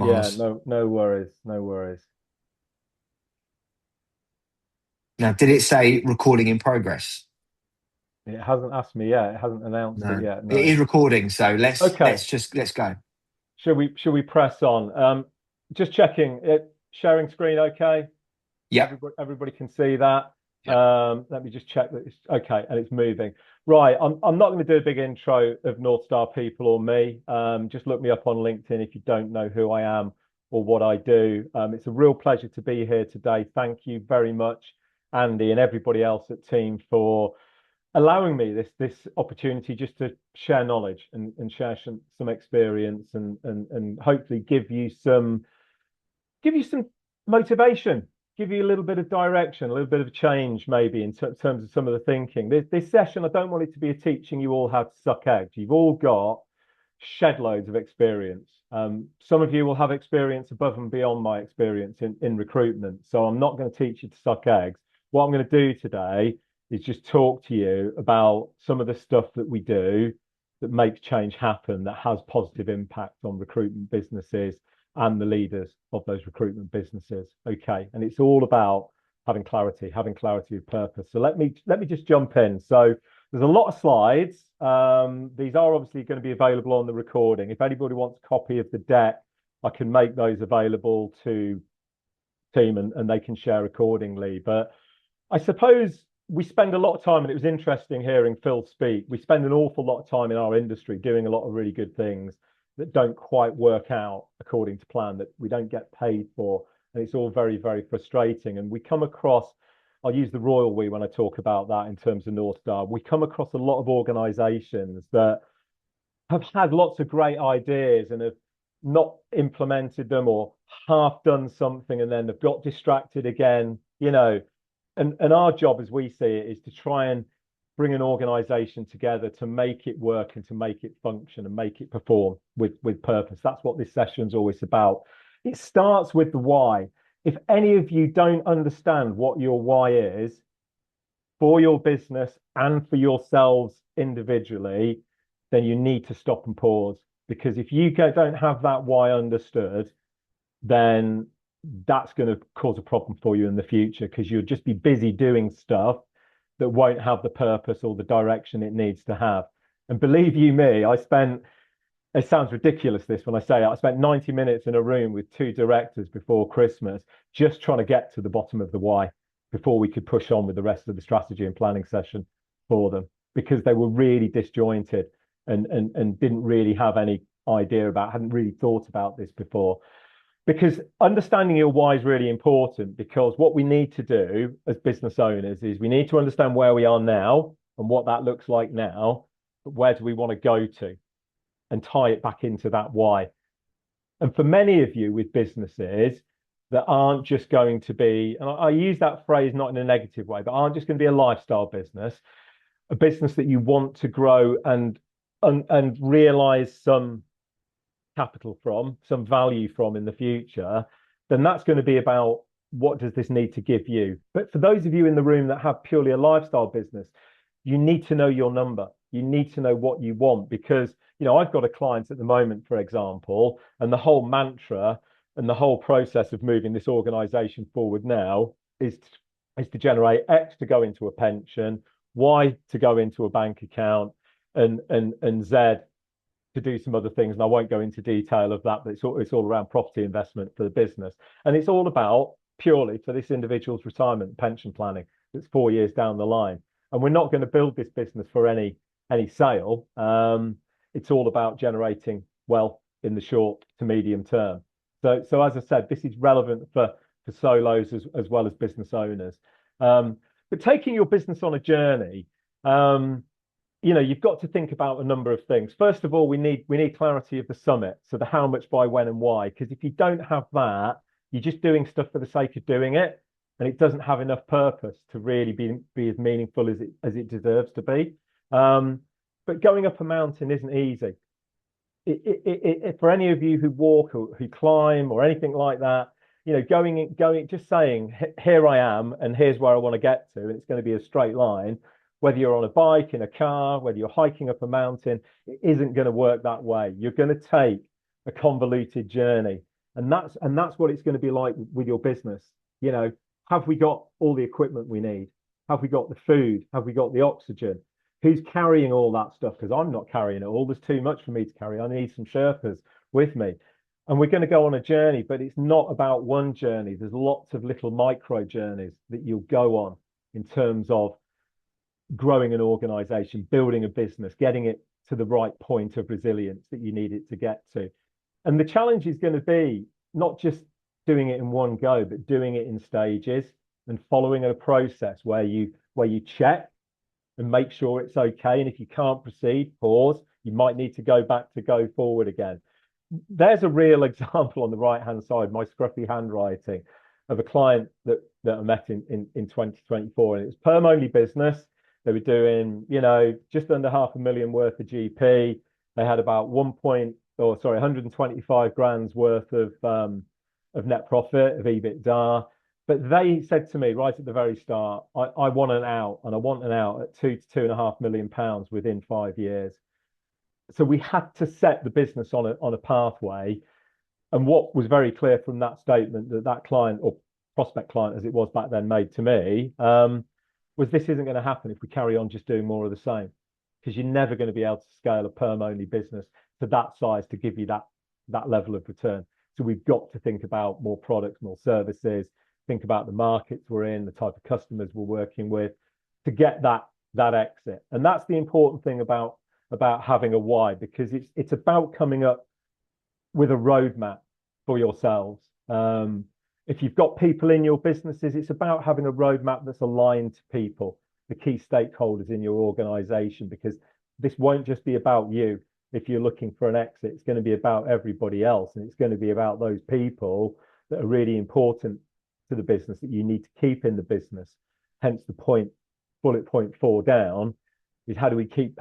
Yeah, Miles. no worries, no worries. Now, did it say recording in progress? It hasn't asked me yet. It hasn't announced it No, yet. it No. is recording. So Okay. let's go. Should we press on? Just checking it. Sharing screen, okay? Yep. Everybody can see that. Yep. Let me just check that it's okay and it's moving. Right. I'm not going to do a big intro of Northstar People or me. Just look me up on LinkedIn if you don't know who I am or what I do. It's a real pleasure to be here today. Thank you very much, Andy, and everybody else at Team for allowing me this opportunity just to share knowledge and share some experience and hopefully give you some motivation, give you a little bit of direction, a little bit of change, maybe in terms of some of the thinking. This session, I don't want it to be a teaching you all how to suck eggs. You've all got shed loads of experience. Some of you will have experience above and beyond my experience in recruitment. So I'm not going to teach you to suck eggs. What I'm going to do today is just talk to you about some of the stuff that we do that makes change happen, that has positive impact on recruitment businesses and the leaders of those recruitment businesses. Okay. And it's all about having clarity of purpose. So let me just jump in. So there's a lot of slides. These are obviously going to be available on the recording. If anybody wants a copy of the deck, I can make those available to team and they can share accordingly. But I suppose we spend a lot of time, and it was interesting hearing Phil speak. We spend an awful lot of time in our industry doing a lot of really good things that don't quite work out according to plan, that we don't get paid for. And it's all very, very frustrating. And we come across, I'll use the royal we when I talk about that in terms of North Star. We come across a lot of organizations that have had lots of great ideas and have not implemented them or half done something and then they've got distracted again, and our job as we see it is to try and bring an organization together to make it work and to make it function and make it perform with purpose. That's what this session's always about. It starts with the why. If any of you don't understand what your why is for your business and for yourselves individually, then you need to stop and pause. Because if you don't have that why understood, then that's going to cause a problem for you in the future because you'll just be busy doing stuff that won't have the purpose or the direction it needs to have. And believe you me, it sounds ridiculous this when I say it, I spent 90 minutes in a room with two directors before Christmas just trying to get to the bottom of the why before we could push on with the rest of the strategy and planning session for them because they were really disjointed and didn't really have any idea about, hadn't really thought about this before. Because understanding your why is really important because what we need to do as business owners is we need to understand where we are now and what that looks like now, but where do we want to go to and tie it back into that why. And for many of you with businesses that aren't just going to be, and I use that phrase not in a negative way, but aren't just going to be a lifestyle business, a business that you want to grow and realize some capital from, some value from in the future, then that's going to be about what does this need to give you. But for those of you in the room that have purely a lifestyle business, you need to know your number. You need to know what you want because, I've got a client at the moment, for example, and the whole mantra and the whole process of moving this organization forward now is to generate X to go into a pension, Y to go into a bank account, and Z to do some other things. And I won't go into detail of that, but it's all around property investment for the business. And it's all about purely for this individual's retirement pension planning. It's 4 years down the line. And we're not going to build this business for any sale. It's all about generating wealth in the short to medium term. So as I said, this is relevant for solos as well as business owners. But taking your business on a journey, you've got to think about a number of things. First of all, we need clarity of the summit. So the how much, by when, and why. Because if you don't have that, you're just doing stuff for the sake of doing it, and it doesn't have enough purpose to really be as meaningful as it deserves to be. But going up a mountain isn't easy. For any of you who walk or who climb or anything like that, going, just saying, here I am, and here's where I want to get to, and it's going to be a straight line. Whether you're on a bike, in a car, whether you're hiking up a mountain, it isn't going to work that way. You're going to take a convoluted journey. And that's what it's going to be like with your business. You know, have we got all the equipment we need? Have we got the food? Have we got the oxygen? Who's carrying all that stuff? Because I'm not carrying it all. There's too much for me to carry. I need some Sherpas with me. And we're going to go on a journey, but it's not about one journey. There's lots of little micro journeys that you'll go on in terms of growing an organization, building a business, getting it to the right point of resilience that you need it to get to. And the challenge is going to be not just doing it in one go, but doing it in stages and following a process where you check and make sure it's okay. And if you can't proceed, pause. You might need to go back to go forward again. There's a real example on the right hand side, my scruffy handwriting, of a client that I met in 2024, and it was perm only business. They were doing, just under 500,000 worth of GP. They had about 125 grand's worth of net profit, of EBITDA. But they said to me right at the very start, I want an out, and I want an out at £2 to £2.5 million within 5 years. So we had to set the business on a pathway. And what was very clear from that statement that client, or prospect client as it was back then, made to me, was this isn't going to happen if we carry on just doing more of the same, because you're never going to be able to scale a perm only business to that size to give you that level of return. So we've got to think about more products, more services, think about the markets we're in, the type of customers we're working with to get that exit. And that's the important thing about having a why, because it's about coming up with a roadmap for yourselves. If you've got people in your businesses, it's about having a roadmap that's aligned to people, the key stakeholders in your organization, because this won't just be about you. If you're looking for an exit, it's going to be about everybody else, and it's going to be about those people that are really important to the business that you need to keep in the business. Hence the bullet point 4 down is how do we get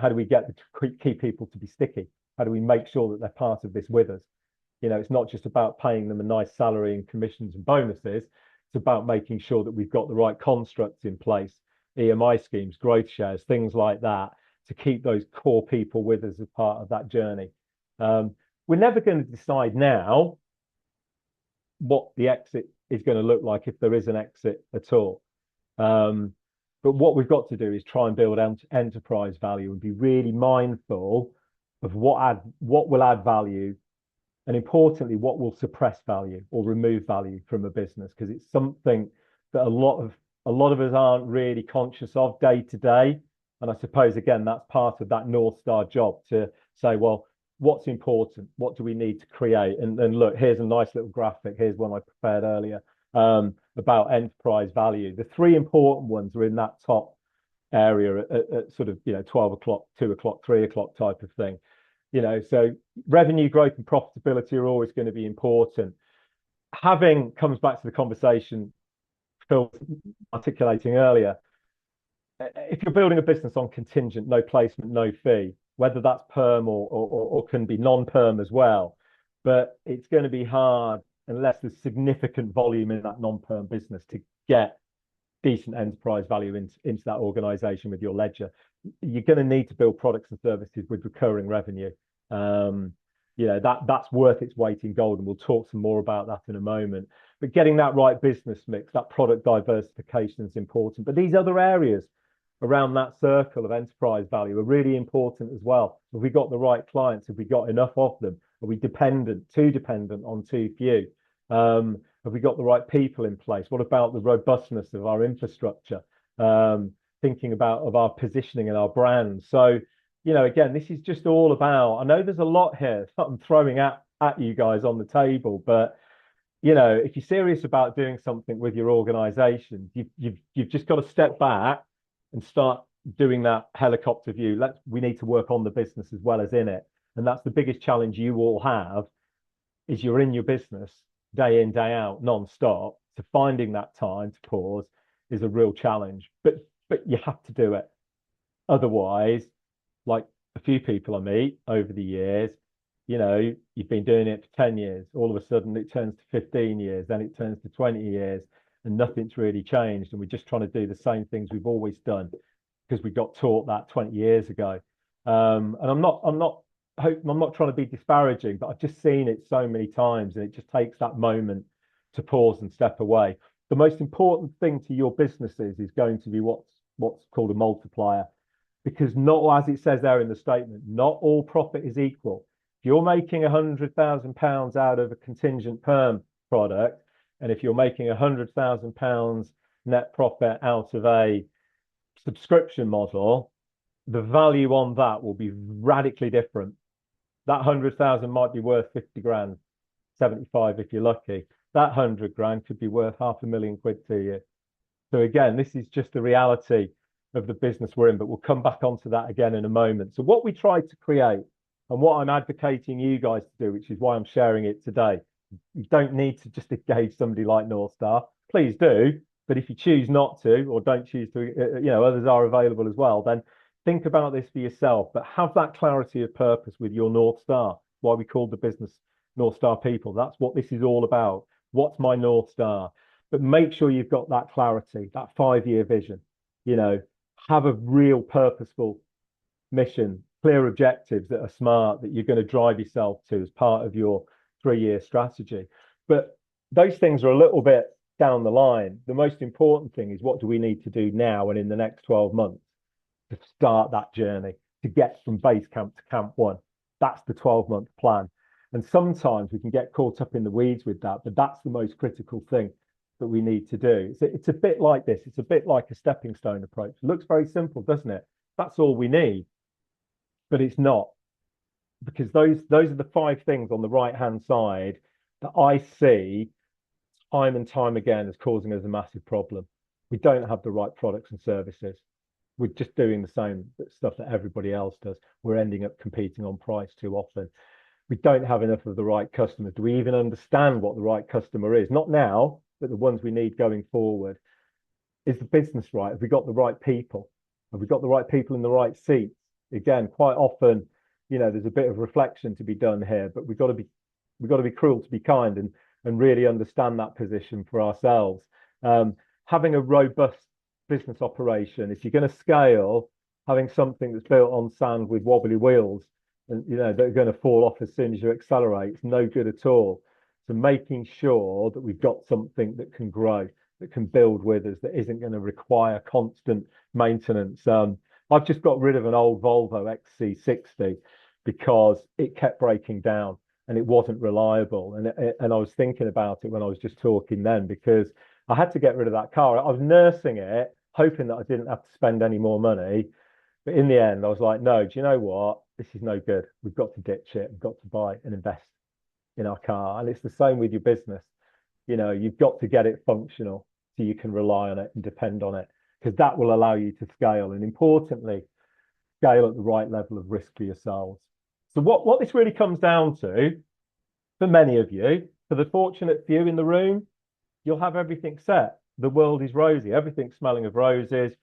the key people to be sticky? How do we make sure that they're part of this with us? It's not just about paying them a nice salary and commissions and bonuses. It's about making sure that we've got the right constructs in place, EMI schemes, growth shares, things like that, to keep those core people with us as part of that journey. We're never going to decide now what the exit is going to look like, if there is an exit at all. But what we've got to do is try and build enterprise value and be really mindful of what will add value, and importantly, what will suppress value or remove value from a business, because it's something that a lot of us aren't really conscious of day to day. And I suppose, again, that's part of that Northstar job, to say, well, what's important? What do we need to create? And look, here's a nice little graphic. Here's one I prepared earlier about enterprise value. The 3 important ones are in that top area at sort of 12 o'clock, 2 o'clock, 3 o'clock type of thing. So revenue growth and profitability are always going to be important. Comes back to the conversation Phil articulating earlier. If you're building a business on contingent, no placement, no fee, whether that's perm or can be non-perm as well, but it's going to be hard unless there's significant volume in that non-perm business to get decent enterprise value into that organization with your ledger. You're going to need to build products and services with recurring revenue. That's worth its weight in gold, and we'll talk some more about that in a moment. But getting that right business mix, that product diversification is important. But these other areas around that circle of enterprise value are really important as well. Have we got the right clients? Have we got enough of them? Are we too dependent on too few? Have we got the right people in place? What about the robustness of our infrastructure? Thinking of our positioning and our brand. So, again, this is just all about, I know there's a lot here that I'm throwing at you guys on the table, but if you're serious about doing something with your organization, you've just got to step back and start doing that helicopter view. We need to work on the business as well as in it. And that's the biggest challenge you all have, is you're in your business day in, day out, non-stop. So finding that time to pause is a real challenge, but you have to do it. Otherwise, like a few people I meet over the years, you've been doing it for 10 years. All of a sudden it turns to 15 years, then it turns to 20 years, and nothing's really changed. And we're just trying to do the same things we've always done because we got taught that 20 years ago. And I'm not I'm not trying to be disparaging, but I've just seen it so many times, and it just takes that moment to pause and step away. The most important thing to your businesses is going to be what's called a multiplier, because not, as it says there in the statement, not all profit is equal. If you're making £100,000 out of a contingent perm product, and if you're making £100,000 net profit out of a subscription model, the value on that will be radically different. That 100,000 might be worth 50 grand, 75 if you're lucky. That 100 grand could be worth £500,000 to you. So again, this is just the reality of the business we're in, but we'll come back onto that again in a moment. So what we tried to create and what I'm advocating you guys to do, which is why I'm sharing it today, you don't need to just engage somebody like Northstar. Please do. But if you choose not to, or don't choose to, others are available as well, then think about this for yourself, but have that clarity of purpose with your North Star. Why we call the business Northstar People. That's what this is all about. What's my North Star? But make sure you've got that clarity, that 5-year vision. Have a real purposeful mission, clear objectives that are smart, that you're going to drive yourself to as part of your 3-year strategy. But those things are a little bit down the line. The most important thing is, what do we need to do now and in the next 12 months to start that journey, to get from base camp to camp 1? That's the 12-month plan. And sometimes we can get caught up in the weeds with that, but that's the most critical thing that we need to do. It's a bit like this. It's a bit like a stepping stone approach. It looks very simple, doesn't it? That's all we need. But it's not, because those are the 5 things on the right-hand side that I see time and time again as causing us a massive problem. We don't have the right products and services. We're just doing the same stuff that everybody else does. We're ending up competing on price too often. We don't have enough of the right customers. Do we even understand what the right customer is? Not now, but the ones we need going forward. Is the business right? Have we got the right people? Have we got the right people in the right seats? Again, quite often, there's a bit of reflection to be done here, but we've got to be cruel to be kind and really understand that position for ourselves. Having a robust business operation, if you're going to scale, having something that's built on sand with wobbly wheels and that are going to fall off as soon as you accelerate, it's no good at all. So making sure that we've got something that can grow, that can build with us, that isn't going to require constant maintenance. I've just got rid of an old Volvo XC60 because it kept breaking down and it wasn't reliable. And I was thinking about it when I was just talking then, because I had to get rid of that car. I was nursing it, hoping that I didn't have to spend any more money. But in the end, I was like, no, do you know what? This is no good. We've got to ditch it. We've got to buy and invest in our car. And it's the same with your business. You've got to get it functional so you can rely on it and depend on it, because that will allow you to scale, and importantly, scale at the right level of risk for yourselves. So what this really comes down to, for many of you, for the fortunate few in the room, you'll have everything set. The world is rosy, everything's smelling of roses.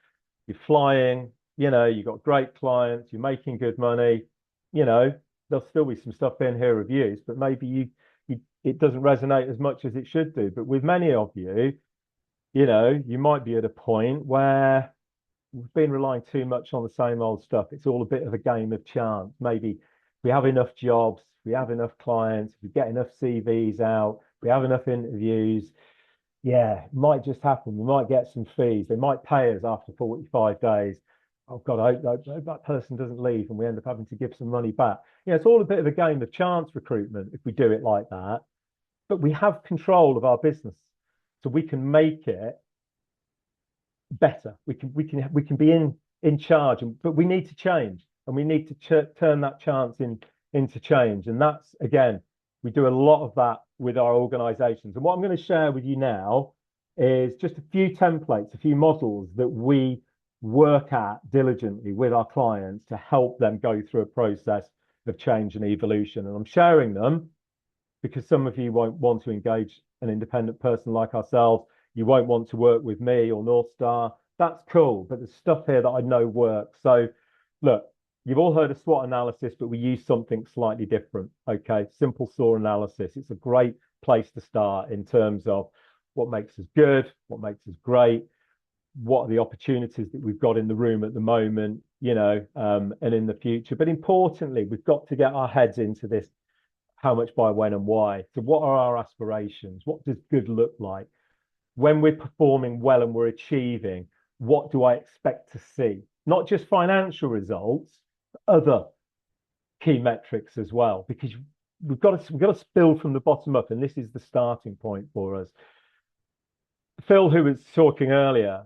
You're flying, you've got great clients, you're making good money. There'll still be some stuff in here of use, but maybe it doesn't resonate as much as it should do. But with many of you, you might be at a point where we've been relying too much on the same old stuff. It's all a bit of a game of chance. Maybe we have enough jobs, we have enough clients, we get enough CVs out, we have enough interviews. Yeah, it might just happen. We might get some fees. They might pay us after 45 days. Oh God, I hope that person doesn't leave and we end up having to give some money back. It's all a bit of a game of chance recruitment if we do it like that. But we have control of our business, so we can make it better. We can be in charge, but we need to change, and we need to turn that chance into change. And that's, again, we do a lot of that with our organizations. And what I'm going to share with you now is just a few templates, a few models that we work at diligently with our clients to help them go through a process of change and evolution. And I'm sharing them because some of you won't want to engage an independent person like ourselves. You won't want to work with me or Northstar. That's cool, but there's stuff here that I know works. So look, you've all heard of SWOT analysis, but we use something slightly different. Okay, simple SWOT analysis. It's a great place to start in terms of what makes us good, what makes us great, what are the opportunities that we've got in the room at the moment, and in the future. But importantly, we've got to get our heads into this: how much, by, when, and why. So what are our aspirations? What does good look like? When we're performing well and we're achieving, what do I expect to see? Not just financial results, other key metrics as well, because we've got to build from the bottom up, and this is the starting point for us. Phil, who was talking earlier,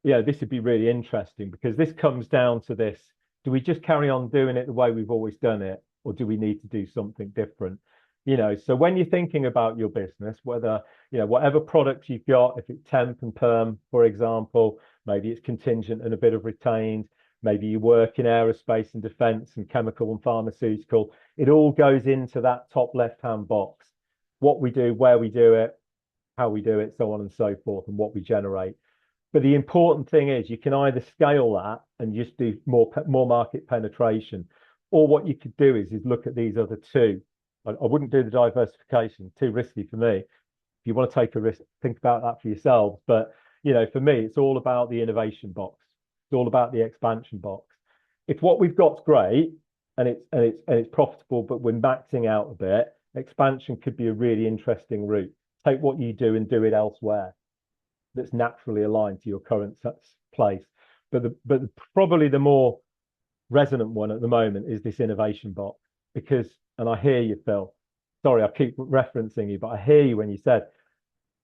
this would be really interesting, because this comes down to this: do we just carry on doing it the way we've always done it, or do we need to do something different? So when you're thinking about your business, whether, whatever product you've got, if it's temp and perm, for example, maybe it's contingent and a bit of retained, maybe you work in aerospace and defense and chemical and pharmaceutical, it all goes into that top left-hand box. What we do, where we do it, how we do it, so on and so forth, and what we generate. But the important thing is you can either scale that and just do more market penetration, or what you could do is look at these other two. I wouldn't do the diversification, too risky for me. If you want to take a risk, think about that for yourselves. But for me, it's all about the innovation box. It's all about the expansion box. If what we've got's great and it's profitable, but we're maxing out a bit, expansion could be a really interesting route. Take what you do and do it elsewhere that's naturally aligned to your current place. But probably the more resonant one at the moment is this innovation box, because, and I hear you, Phil. Sorry, I keep referencing you, but I hear you when you said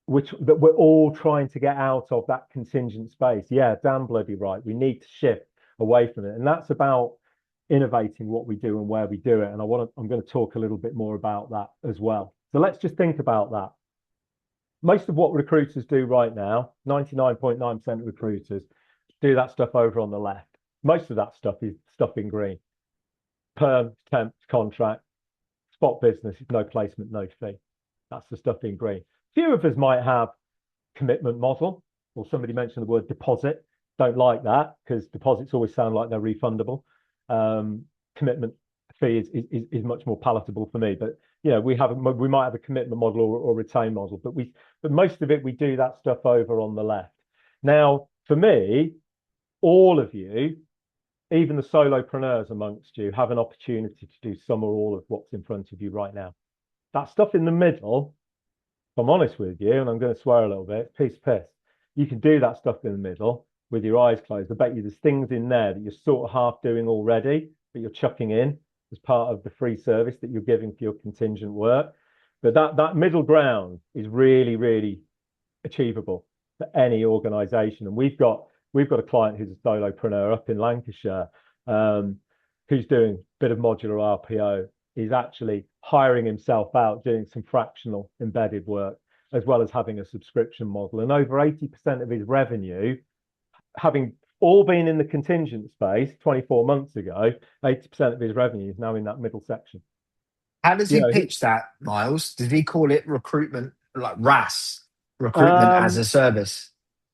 that we're all trying to get out of that contingent space. Yeah, damn bloody right. We need to shift away from it, and that's about innovating what we do and where we do it. And I'm going to talk a little bit more about that as well. So let's just think about that. Most of what recruiters do right now, 99.9% of recruiters do that stuff over on the left. Most of that stuff is stuff in green. Perm, temp, contract, spot business, no placement, no fee. That's the stuff in green. Few of us might have commitment model, or somebody mentioned the word deposit. Don't like that, because deposits always sound like they're refundable. Commitment fee is much more palatable for me. But we might have a commitment model or retain model, but most of it we do that stuff over on the left. Now, for me, all of you, even the solopreneurs amongst you, have an opportunity to do some or all of what's in front of you right now. That stuff in the middle, if I'm honest with you, and I'm going to swear a little bit, piece of piss. You can do that stuff in the middle with your eyes closed. I bet you there's things in there that you're sort of half doing already, but you're chucking in as part of the free service that you're giving for your contingent work. But that middle ground is really, really achievable for any organization. And we've got a client who's a solopreneur up in Lancashire, who's doing a bit of modular RPO. He's actually hiring himself out, doing some fractional embedded work, as well as having a subscription model. And over 80% of his revenue, having all been in the contingent space 24 months ago, 80% of his revenue is now in that middle section. How does he pitch that, Miles? Did he call it recruitment, like RAS, recruitment as a service?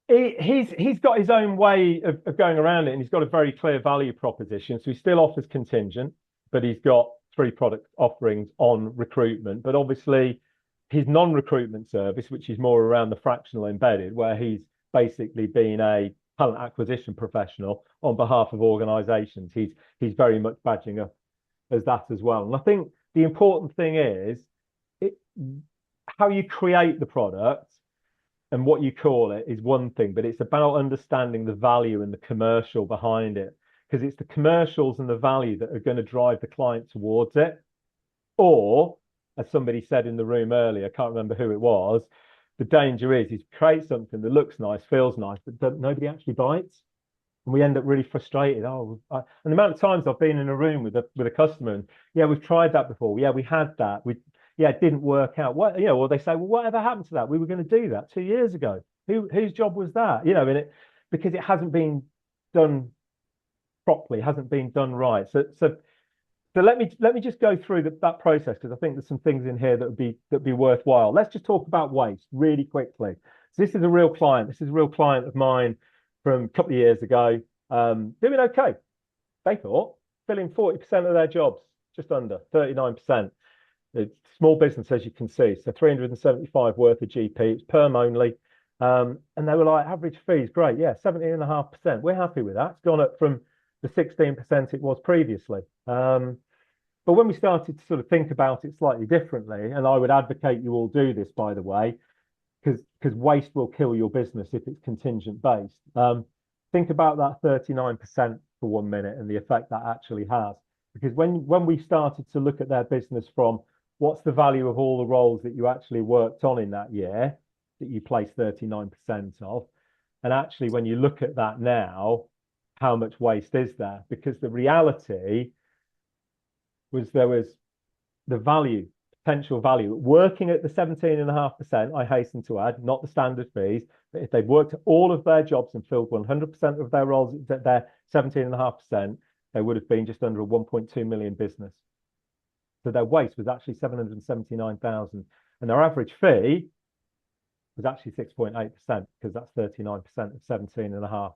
He's got his own way of going around it, and he's got a very clear value proposition. So he still offers contingent, but he's got 3 product offerings on recruitment. But obviously his non-recruitment service, which is more around the fractional embedded, where he's basically been a talent acquisition professional on behalf of organizations, he's very much badging up as that as well. And I think the important thing is how you create the product and what you call it is one thing, but it's about understanding the value and the commercial behind it, because it's the commercials and the value that are going to drive the client towards it. Or, as somebody said in the room earlier, I can't remember who it was, the danger is create something that looks nice, feels nice, but nobody actually bites. And we end up really frustrated. And the amount of times I've been in a room with a customer and, yeah, we've tried that before. Yeah, we had that. It didn't work out. Or they say, well, whatever happened to that? We were going to do that 2 years ago. Whose job was that? Because it hasn't been done properly, hasn't been done right. So let me just go through that process, because I think there's some things in here that'd be worthwhile. Let's just talk about waste really quickly. So this is a real client. This is a real client of mine from a couple of years ago, doing okay. They thought filling 40% of their jobs, just under 39%. It's small business, as you can see. So 375 worth of GP. It's perm only. And they were like, average fees, great, yeah, 17.5%. We're happy with that. It's gone up from the 16% it was previously. But when we started to sort of think about it slightly differently, and I would advocate you all do this, by the way, because waste will kill your business if it's contingent based. Think about that 39% for 1 minute and the effect that actually has. Because when we started to look at their business from what's the value of all the roles that you actually worked on in that year, that you placed 39% of, and actually when you look at that now, how much waste is there? Because the reality was there was the value, potential value, working at the 17.5%, I hasten to add, not the standard fees, but if they'd worked all of their jobs and filled 100% of their roles at their 17.5%, they would have been just under a 1.2 million business. So their waste was actually 779,000. And their average fee was actually 6.8% because that's 39% of 17.5.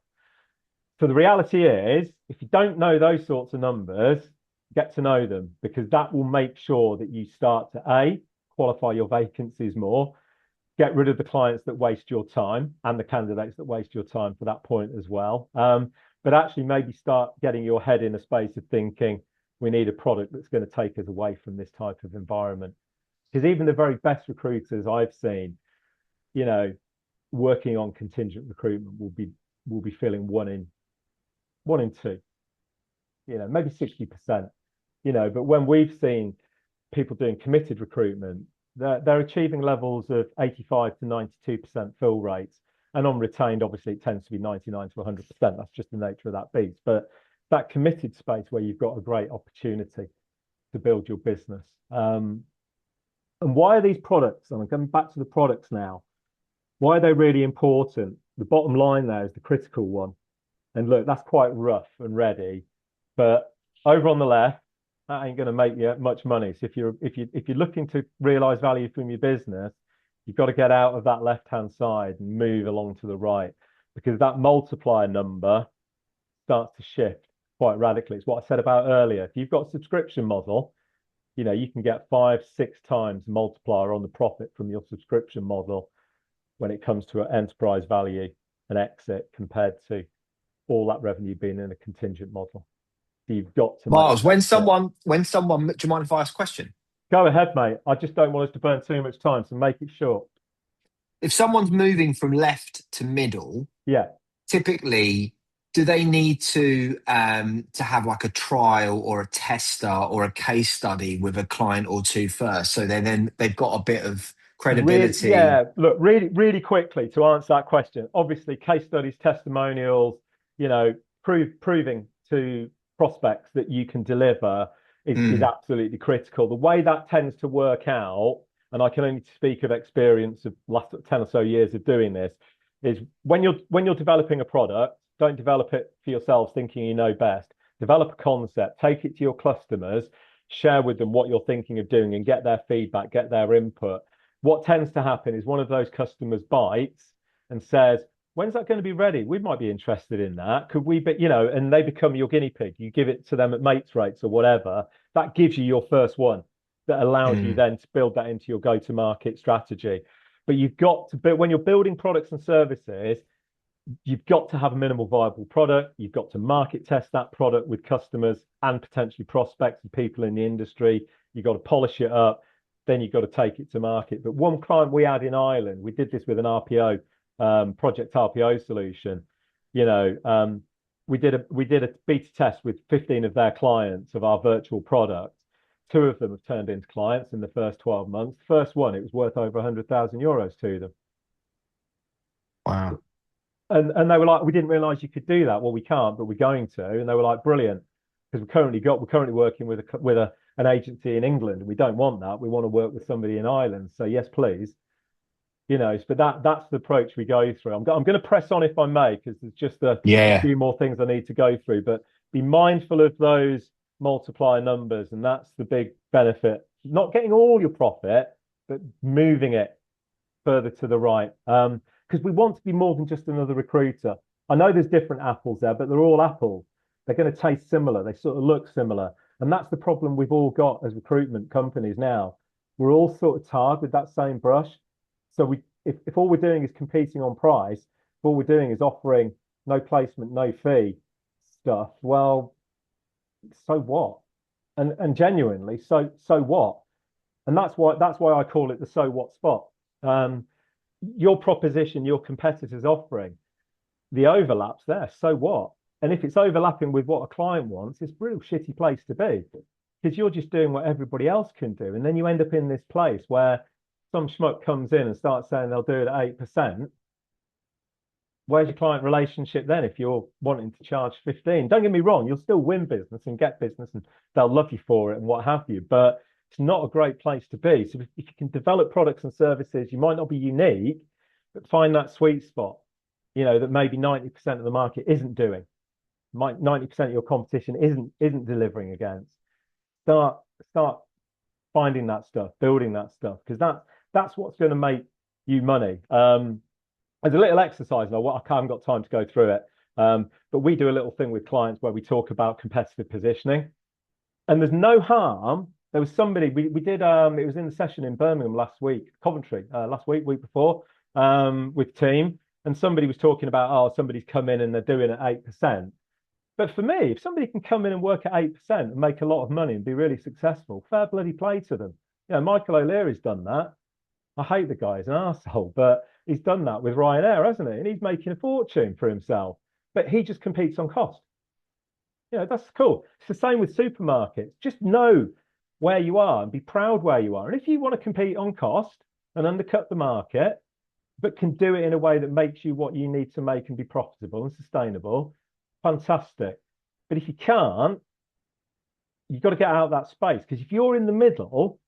So the reality is, if you don't know those sorts of numbers, get to know them, because that will make sure that you start to A, qualify your vacancies more, get rid of the clients that waste your time and the candidates that waste your time for that point as well. But actually maybe start getting your head in a space of thinking, we need a product that's going to take us away from this type of environment. Because even the very best recruiters I've seen, you know, working on contingent recruitment will be feeling one in two, you know, maybe 60%, you know, but when we've seen people doing committed recruitment, they're achieving levels of 85 to 92% fill rates. And on retained, obviously, it tends to be 99 to 100%. That's just the nature of that beast. But that committed space where you've got a great opportunity to build your business. And why are these products, and I'm coming back to the products now, why are they really important? The bottom line there is the critical one. And look, that's quite rough and ready, but over on the left, that ain't going to make you much money. So if you're looking to realize value from your business, you've got to get out of that left-hand side and move along to the right, because that multiplier number starts to shift quite radically. It's what I said about earlier. If you've got a subscription model, you know, you can get 5, 6 times multiplier on the profit from your subscription model when it comes to an enterprise value and exit compared to all that revenue being in a contingent model. So you've got to Miles, when someone, do you mind if I ask a question? Go ahead, mate. I just don't want us to burn too much time, so make it short. If someone's moving from left to middle, yeah, typically, do they need to have like a trial or a tester or a case study with a client or two first, so they've got a bit of credibility? Look, really quickly to answer that question. Obviously, case studies, testimonials, you know, proving to prospects that you can deliver is absolutely critical. The way that tends to work out, and I can only speak of experience of last 10 or so years of doing this, is when you're developing a product, don't develop it for yourselves thinking you know best. Develop a concept, take it to your customers, share with them what you're thinking of doing and get their feedback, get their input. What tends to happen is one of those customers bites and says, when's that going to be ready? We might be interested in that. Could we be, you know, and they become your guinea pig. You give it to them at mates rates or whatever. That gives you your first one that allows you then to build that into your go-to-market strategy. But you've got to build, when you're building products and services, you've got to have a minimal viable product. You've got to market test that product with customers and potentially prospects and people in the industry. You've got to polish it up. Then you've got to take it to market. But one client we had in Ireland, we did this with an RPO, project RPO solution. You know, we did a beta test with 15 of their clients of our virtual product. 2 of them have turned into clients in the first 12 months. The first one, it was worth over 100,000 euros to them. Wow. And they were like, we didn't realize you could do that. Well, we can't, but we're going to. And they were like, brilliant, because we're currently working with an agency in England. We don't want that. We want to work with somebody in Ireland. So yes, please. You know, but that's the approach we go through. I'm going to press on if I may, because there's just a few more things I need to go through. But be mindful of those multiplier numbers, and that's the big benefit. Not getting all your profit, but moving it further to the right. Because we want to be more than just another recruiter. I know there's different apples there, but they're all apples. They're going to taste similar. They sort of look similar. And that's the problem we've all got as recruitment companies now. We're all sort of tarred with that same brush. So if all we're doing is competing on price, if all we're doing is offering no placement, no fee stuff, well, so what? And genuinely, so what? And that's why I call it the so what spot. Um, your proposition, your competitors offering, the overlap's there. So what? And if it's overlapping with what a client wants, it's a real shitty place to be because you're just doing what everybody else can do. And then you end up in this place where some schmuck comes in and starts saying they'll do it at 8%. Where's your client relationship then if you're wanting to charge 15? Don't get me wrong, you'll still win business and get business and they'll love you for it and what have you. But it's not a great place to be. So if you can develop products and services, you might not be unique, but find that sweet spot, that maybe 90% of the market isn't doing. 90% of your competition isn't delivering against. Start finding that stuff, building that stuff, because that's what's going to make you money. As a little exercise, now I haven't got time to go through it, but we do a little thing with clients where we talk about competitive positioning, and there's no harm. There was somebody we did. It was in the session in Birmingham last week, Coventry last week before, with team, and somebody was talking about somebody's come in and they're doing it at 8%. But for me, if somebody can come in and work at 8% and make a lot of money and be really successful, fair bloody play to them. Michael O'Leary's done that. I hate the guy, he's an arsehole, but he's done that with Ryanair, hasn't he? And he's making a fortune for himself. But he just competes on cost. That's cool. It's the same with supermarkets. Just know where you are and be proud where you are. And if you want to compete on cost and undercut the market, but can do it in a way that makes you what you need to make and be profitable and sustainable, fantastic. But if you can't, you've got to get out of that space. Because if you're in the middle,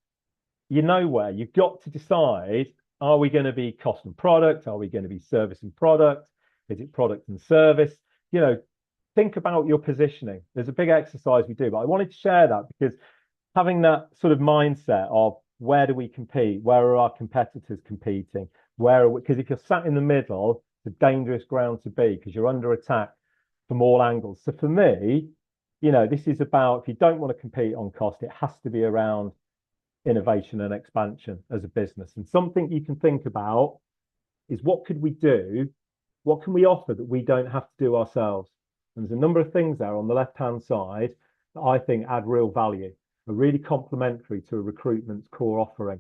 you're nowhere. You've got to decide, are we going to be cost and product? Are we going to be service and product? Is it product and service? Think about your positioning. There's a big exercise we do, but I wanted to share that because having that sort of mindset of where do we compete? Where are our competitors competing? Because if you're sat in the middle, it's a dangerous ground to be because you're under attack from all angles. So for me, this is about, if you don't want to compete on cost, it has to be around innovation and expansion as a business. And something you can think about is what could we do? What can we offer that we don't have to do ourselves? And there's a number of things there on the left-hand side that I think add real value, are really complementary to a recruitment's core offering.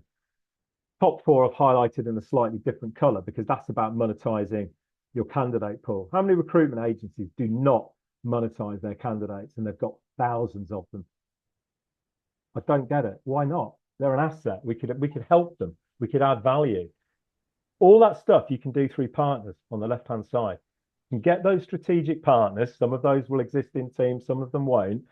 Top four I've highlighted in a slightly different color because that's about monetizing your candidate pool. How many recruitment agencies do not monetize their candidates and they've got thousands of them? I don't get it. Why not? They're an asset. We could help them. We could add value. All that stuff you can do through partners on the left-hand side. You can get those strategic partners. Some of those will exist in teams, some of them won't,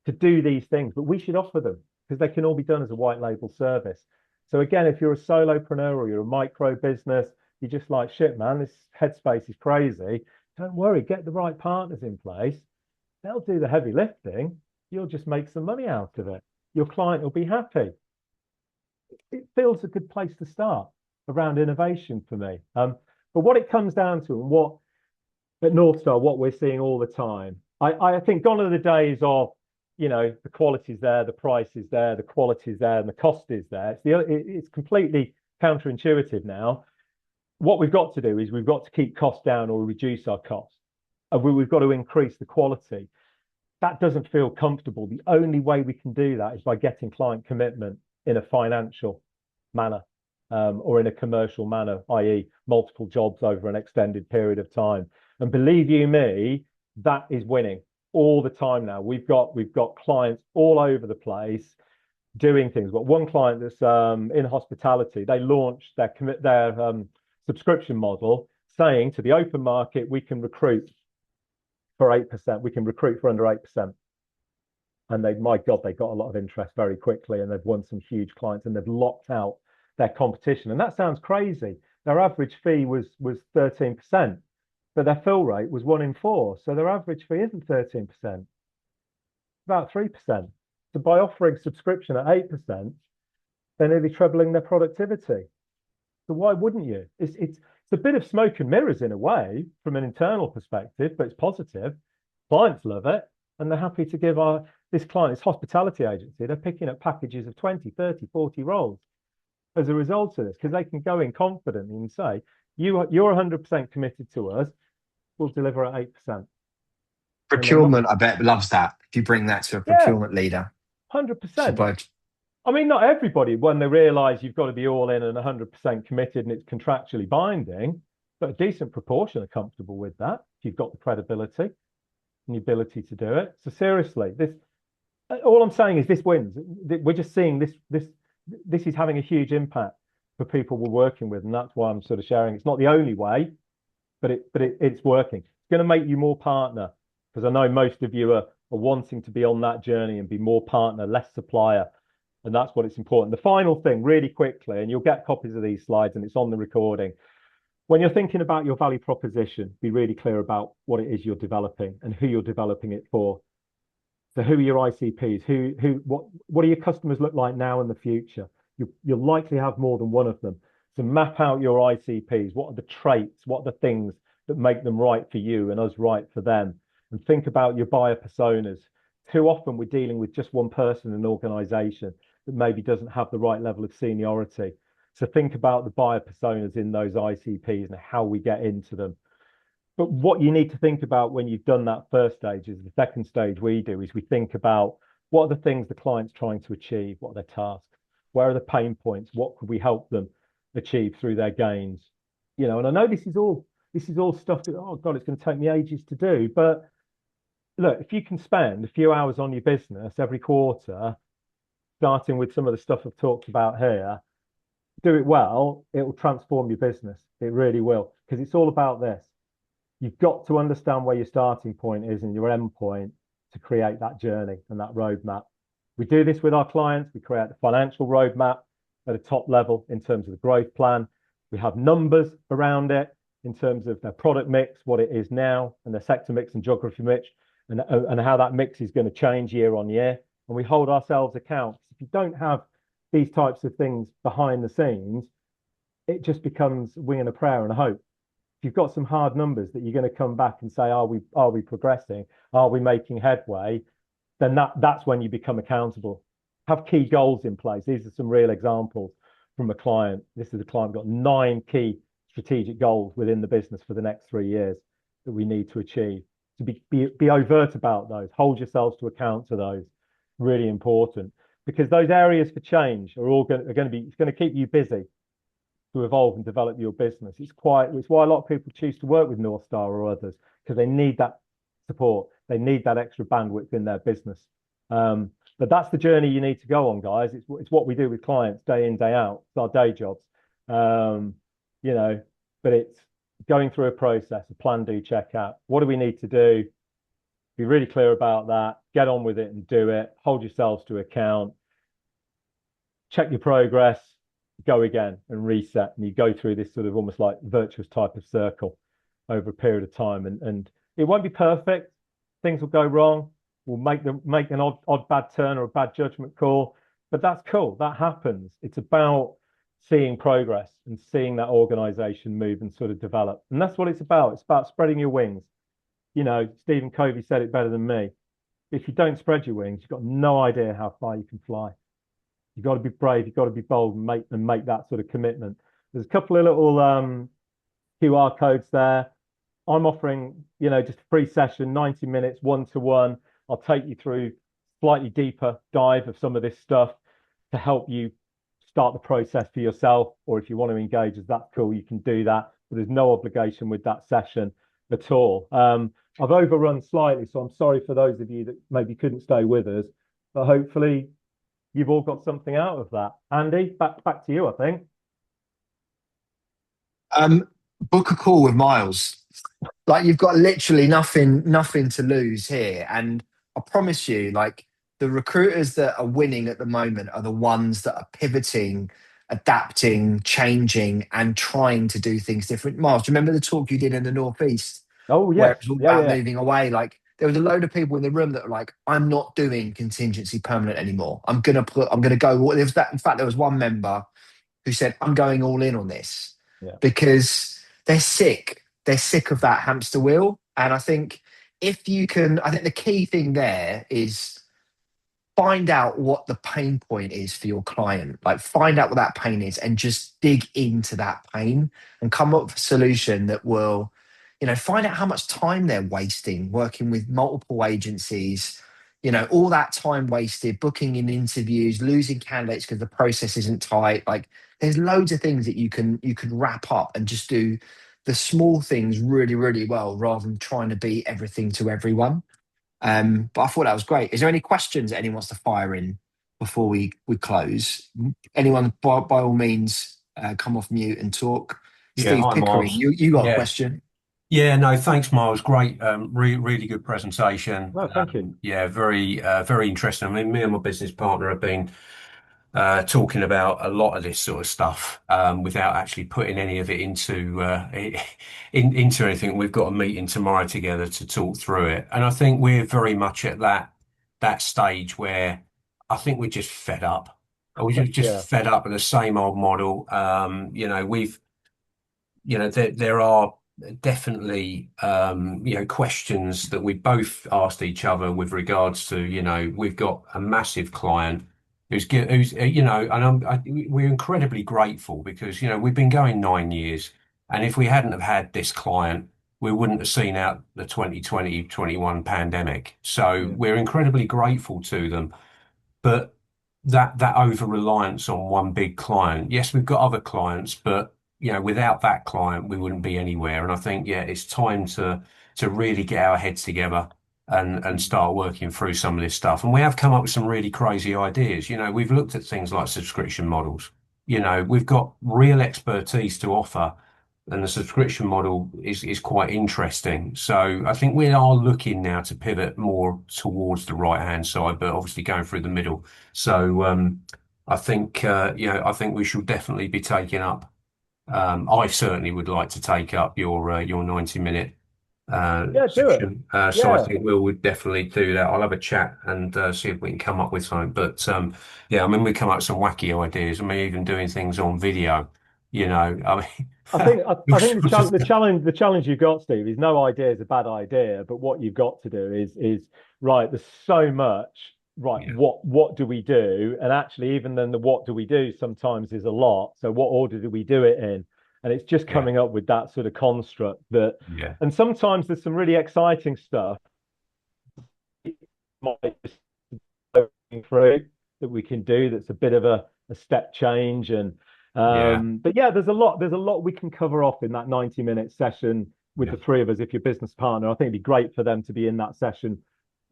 to do these things. But we should offer them because they can all be done as a white label service. So again, if you're a solopreneur or you're a micro business, you're just like, shit, man, this headspace is crazy. Don't worry, get the right partners in place. They'll do the heavy lifting. You'll just make some money out of it. Your client will be happy. It feels a good place to start around innovation for me. But what it comes down to, and what at Northstar, what we're seeing all the time, I think gone are the days of, the quality's there, the price is there, the quality is there, and the cost is there. It's completely counterintuitive now. What we've got to do is we've got to keep costs down or reduce our costs. And we've got to increase the quality. That doesn't feel comfortable. The only way we can do that is by getting client commitment in a financial manner or in a commercial manner, i.e. multiple jobs over an extended period of time. And believe you me, that is winning all the time now. We've got clients all over the place doing things. We've got one client that's in hospitality. They launched their subscription model saying to the open market, we can recruit for 8%. We can recruit for under 8%. And my God, they got a lot of interest very quickly and they've won some huge clients and they've locked out their competition. And that sounds crazy. Their average fee was 13%, but their fill rate was 1 in 4. So their average fee isn't 13%, about 3%. So by offering subscription at 8%, they're nearly trebling their productivity. So why wouldn't you? It's a bit of smoke and mirrors in a way from an internal perspective, but it's positive. Clients love it and they're happy to give this client, this hospitality agency, they're picking up packages of 20, 30, 40 roles. as a result of this, because they can go in confidently and say, you're 100% committed to us, we'll deliver at 8%. And they're not, Procurement, I bet, loves that. If you bring that to a yeah, procurement leader, 100%. supply. I mean, not everybody, when they realize you've got to be all in and 100% committed and it's contractually binding, but a decent proportion are comfortable with that. If you've got the credibility and the ability to do it. So seriously, this all I'm saying is this wins. We're just seeing this is having a huge impact for people we're working with, and that's why I'm sort of sharing. It's not the only way, but it's working. It's going to make you more partner, because I know most of you are wanting to be on that journey and be more partner, less supplier. And that's what it's important. The final thing, really quickly, and you'll get copies of these slides and it's on the recording. When you're thinking about your value proposition, be really clear about what it is you're developing and who you're developing it for. So who are your ICPs? What do your customers look like now and the future? You'll likely have more than one of them. So map out your ICPs. What are the traits? What are the things that make them right for you and us right for them? And think about your buyer personas. Too often we're dealing with just one person in an organization that maybe doesn't have the right level of seniority. So think about the buyer personas in those ICPs and how we get into them. But what you need to think about when you've done that first stage is the second stage we do is we think about what are the things the client's trying to achieve, what are their tasks, where are the pain points, what could we help them achieve through their gains? And I know this is all stuff that, oh God, it's going to take me ages to do. But look, if you can spend a few hours on your business every quarter, starting with some of the stuff I've talked about here, do it well, it will transform your business. It really will, because it's all about this. You've got to understand where your starting point is and your end point to create that journey and that roadmap. We do this with our clients. We create the financial roadmap at a top level in terms of the growth plan. We have numbers around it in terms of their product mix, what it is now, and their sector mix and geography mix, and how that mix is going to change year on year. And we hold ourselves account. If you don't have these types of things behind the scenes, it just becomes a wing and a prayer and a hope. If you've got some hard numbers that you're going to come back and say, are we progressing? Are we making headway? Then that's when you become accountable. Have key goals in place. These are some real examples from a client. This is a client got 9 key strategic goals within the business for the next 3 years that we need to achieve. To be overt about those, hold yourselves to account to those. Really important, because those areas for change are all going to be, it's going to keep you busy to evolve and develop your business. It's why a lot of people choose to work with Northstar or others, because they need that support. They need that extra bandwidth in their business. But that's the journey you need to go on, guys. It's what we do with clients day in, day out. It's our day jobs. But it's going through a process, a plan, do, check out. What do we need to do? Be really clear about that. Get on with it and do it. Hold yourselves to account. Check your progress. Go again and reset. And you go through this sort of almost like virtuous type of circle over a period of time. And it won't be perfect. Things will go wrong. We'll make an odd bad turn or a bad judgment call. But that's cool. That happens. It's about seeing progress and seeing that organization move and sort of develop. And that's what it's about. It's about spreading your wings. Stephen Covey said it better than me. If you don't spread your wings, you've got no idea how far you can fly. You've got to be brave. You've got to be bold and make that sort of commitment. There's a couple of little QR codes there. I'm offering, just a free session, 90 minutes, one-to-one. I'll take you through slightly deeper dive of some of this stuff to help you start the process for yourself. Or if you want to engage us, that's cool. You can do that. But there's no obligation with that session at all. I've overrun slightly, so I'm sorry for those of you that maybe couldn't stay with us. But hopefully you've all got something out of that. Andy, back to you, I think. Book a call with Miles. Like, you've got literally nothing to lose here. And I promise you, like, the recruiters that are winning at the moment are the ones that are pivoting, adapting, changing, and trying to do things different. Miles, do you remember the talk you did in the Northeast? Oh, Where yes. it was all Yeah, about yeah. moving away. Like, there was a load of people in the room that were like, I'm not doing contingency permanent anymore. I'm gonna go. There was that. In fact, there was one member who said, I'm going all in on this, Yeah. because they're sick. They're sick of that hamster wheel. And I think if you can, I think the key thing there is find out what the pain point is for your client. Like find out what that pain is and just dig into that pain and come up with a solution that will, find out how much time they're wasting working with multiple agencies, all that time wasted booking in interviews, losing candidates because the process isn't tight. Like there's loads of things that you can wrap up and just do the small things really, really well rather than trying to be everything to everyone. But I thought that was great. Is there any questions that anyone wants to fire in before we close? Anyone, by all means, come off mute and talk. Yeah, Steve hi Pickering, Miles. you got a Yeah, question? yeah, no, thanks, Miles. Great, really good presentation. No, thank you. Yeah, very interesting. I mean, me and my business partner have been talking about a lot of this sort of stuff without actually putting any of it into anything. We've got a meeting tomorrow together to talk through it, and I think we're very much at that stage where I think we're just fed up. We're just Yeah, fed up with the same old model. There are definitely, questions that we both asked each other with regards to, we've got a massive client who's, and we're incredibly grateful because, we've been going 9 years. And if we hadn't have had this client, we wouldn't have seen out the 2020-21 pandemic. So yeah, we're incredibly grateful to them. But that over reliance on one big client. Yes, we've got other clients, but without that client, we wouldn't be anywhere. And I think, yeah, it's time to really get our heads together and start working through some of this stuff. And we have come up with some really crazy ideas. We've looked at things like subscription models. We've got real expertise to offer, and the subscription model is quite interesting. So I think we are looking now to pivot more towards the right hand side, but obviously going through the middle. So I think I think we should definitely be taking up. I certainly would like to take up your 90-minute yeah. Do it. session. So I Yeah. think we would definitely do that. I'll have a chat and see if we can come up with something. But yeah, I mean, we come up with some wacky ideas. I mean, even doing things on video. I mean, I think all I think sorts of stuff. the challenge you've got, Steve, is no idea is a bad idea, but what you've got to do is right. There's so much. Right, Yeah, what do we do? And actually, even then, the what do we do sometimes is a lot. So, what order do we do it in? And it's just yeah, coming up with that sort of construct that. yeah, And sometimes there's some really exciting stuff might just going through that we can do that's a bit of a step change and yeah, but yeah, there's a lot we can cover off in that 90-minute session with yeah, the three of us if you're business partner. I think it'd be great for them to be in that session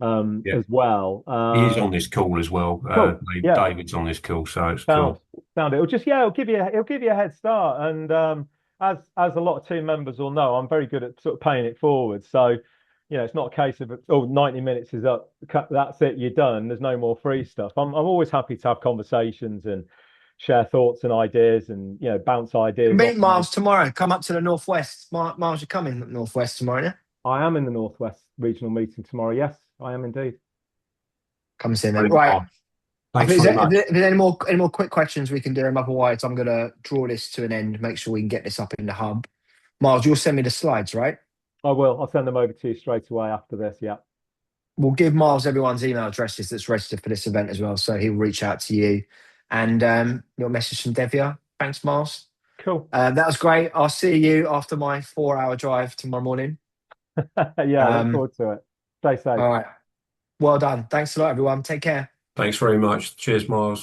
yeah. as well. He is on this call as well. Cool. Yeah, David's on this call, so it's sound cool. sound it. It'll just it'll give you a head start. And as a lot of team members will know, I'm very good at sort of paying it forward. So, it's not a case of 90 minutes is up, that's it, you're done. There's no more free stuff. I'm always happy to have conversations and share thoughts and ideas and bounce ideas off Meet my. Miles tomorrow. Come up to the Northwest. Miles, you're coming Northwest tomorrow, yeah? I am in the Northwest regional meeting tomorrow. Yes, I am indeed. Come see me. Brilliant. Right. Oh, I thanks think very if much. there's any more quick questions we can do them. Otherwise, I'm gonna draw this to an end. Make sure we can get this up in the hub. Miles, you'll send me the slides, right? I will. I'll send them over to you straight away after this. Yeah. We'll give Miles everyone's email addresses that's registered for this event as well, so he'll reach out to you. And your message from Devia. Thanks, Miles. Cool. That was great. I'll see you after my 4-hour drive tomorrow morning. Yeah, look forward to it. Stay safe. All right. Well done. Thanks a lot, everyone. Take care. Thanks very much. Cheers, Miles.